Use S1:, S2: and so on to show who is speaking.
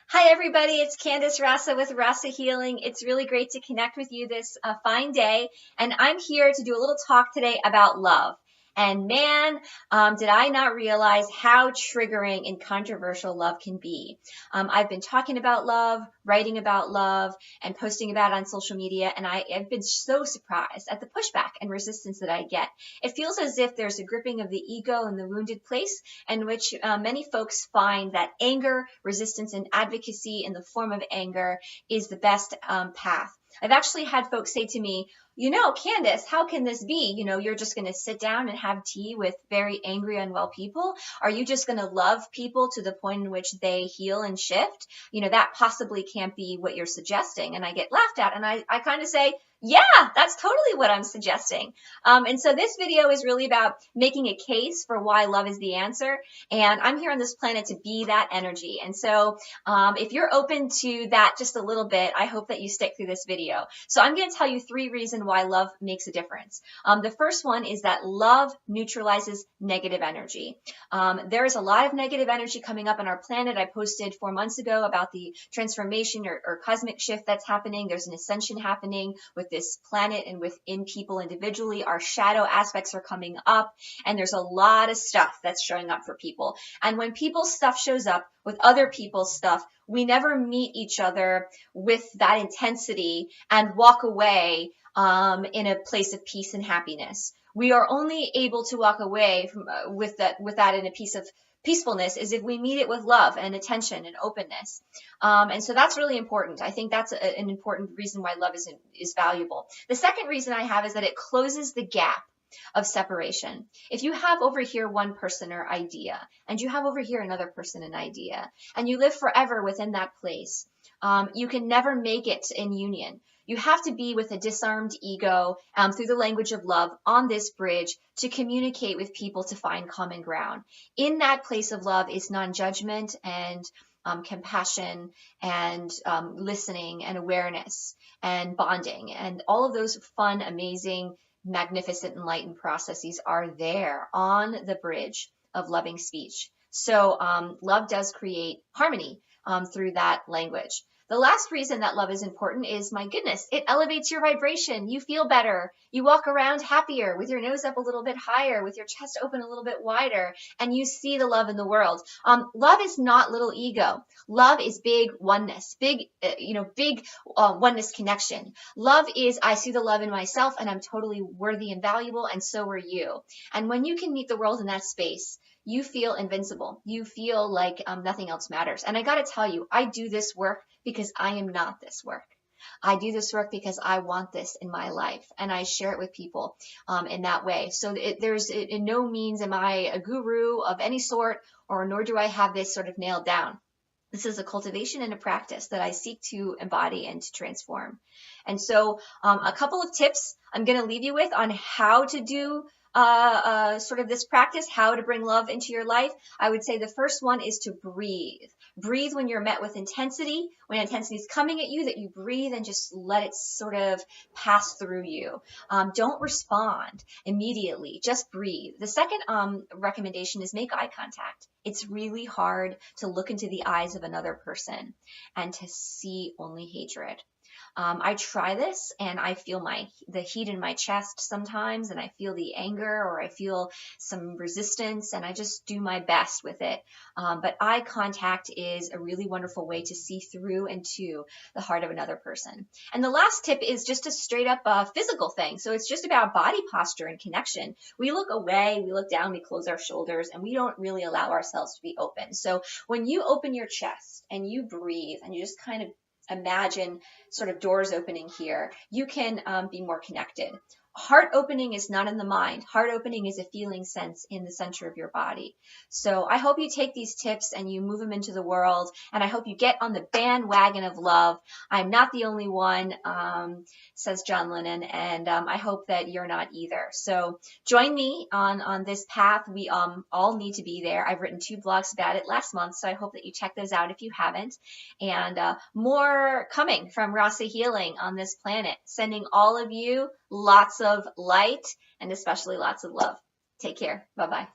S1: Hi, everybody. It's Candace Rasa with Rasa Healing. It's really great to connect with you this fine day. And I'm here to do a little talk today about love. And man, did I not realize how triggering and controversial love can be. I've been talking about love, writing about love, and posting about it on social media. And I've been so surprised at the pushback and resistance that I get. It feels as if there's a gripping of the ego in the wounded place, in which many folks find that anger, resistance, and advocacy in the form of anger is the best path. I've actually had folks say to me, Candace, how can this be? You're just going to sit down and have tea with very angry, unwell people. Are you just going to love people to the point in which they heal and shift? That possibly can't be what you're suggesting. And I get laughed at. And I kind of say, yeah, that's totally what I'm suggesting. And so this video is really about making a case for why love is the answer. And I'm here on this planet to be that energy. And so if you're open to that just a little bit, I hope that you stick through this video. So I'm going to tell you 3 reasons why love makes a difference. The first one is that love neutralizes negative energy. There is a lot of negative energy coming up on our planet. I posted 4 months ago about the transformation or cosmic shift that's happening. There's an ascension happening with this planet and within people individually. Our shadow aspects are coming up, and there's a lot of stuff that's showing up for people. And when people's stuff shows up with other people's stuff, we never meet each other with that intensity and walk away in a place of peace and happiness. We are only able to walk away from, with that in a piece of peacefulness is if we meet it with love and attention and openness. And so that's really important. I think that's an important reason why love is valuable. The second reason I have is that it closes the gap of separation. If you have over here one person or idea, and you have over here another person and idea, and you live forever within that place, you can never make it in union. You have to be with a disarmed ego through the language of love on this bridge to communicate with people to find common ground. In that place of love is non-judgment and compassion and listening and awareness and bonding. And all of those fun, amazing, magnificent, enlightened processes are there on the bridge of loving speech. So love does create harmony through that language. The last reason that love is important is, my goodness, it elevates your vibration. You feel better. You walk around happier with your nose up a little bit higher, with your chest open a little bit wider, and you see the love in the world. Love is not little ego. Love is big oneness, big oneness connection. Love is, I see the love in myself and I'm totally worthy and valuable, and so are you. And when you can meet the world in that space, you feel invincible. You feel like nothing else matters. And I got to tell you, I do this work because I am not this work. I do this work because I want this in my life, and I share it with people in that way. So there's in no means am I a guru of any sort, or nor do I have this sort of nailed down. This is a cultivation and a practice that I seek to embody and to transform. And so a couple of tips I'm going to leave you with on how to do sort of this practice, how to bring love into your life. I would say the first one is to breathe. Breathe when you're met with intensity. When intensity is coming at you, that you breathe and just let it sort of pass through you. Don't respond immediately. Just breathe. The second recommendation is make eye contact. It's really hard to look into the eyes of another person and to see only hatred. I try this and I feel the heat in my chest sometimes, and I feel the anger, or I feel some resistance, and I just do my best with it. But eye contact is a really wonderful way to see through into the heart of another person. And the last tip is just a straight up physical thing. So it's just about body posture and connection. We look away, we look down, we close our shoulders, and we don't really allow ourselves to be open. So when you open your chest and you breathe and you just kind of imagine sort of doors opening here, you can be more connected. Heart opening is not in the mind. Heart opening is a feeling sense in the center of your body. So I hope you take these tips and you move them into the world, and I hope you get on the bandwagon of love. I'm not the only one, says John Lennon, and I hope that you're not either. So join me on this path. We all need to be there. I've written 2 blogs about it last month, so I hope that you check those out if you haven't. And more coming from Rasa Healing on this planet, sending all of you lots of light and especially lots of love. Take care. Bye-bye.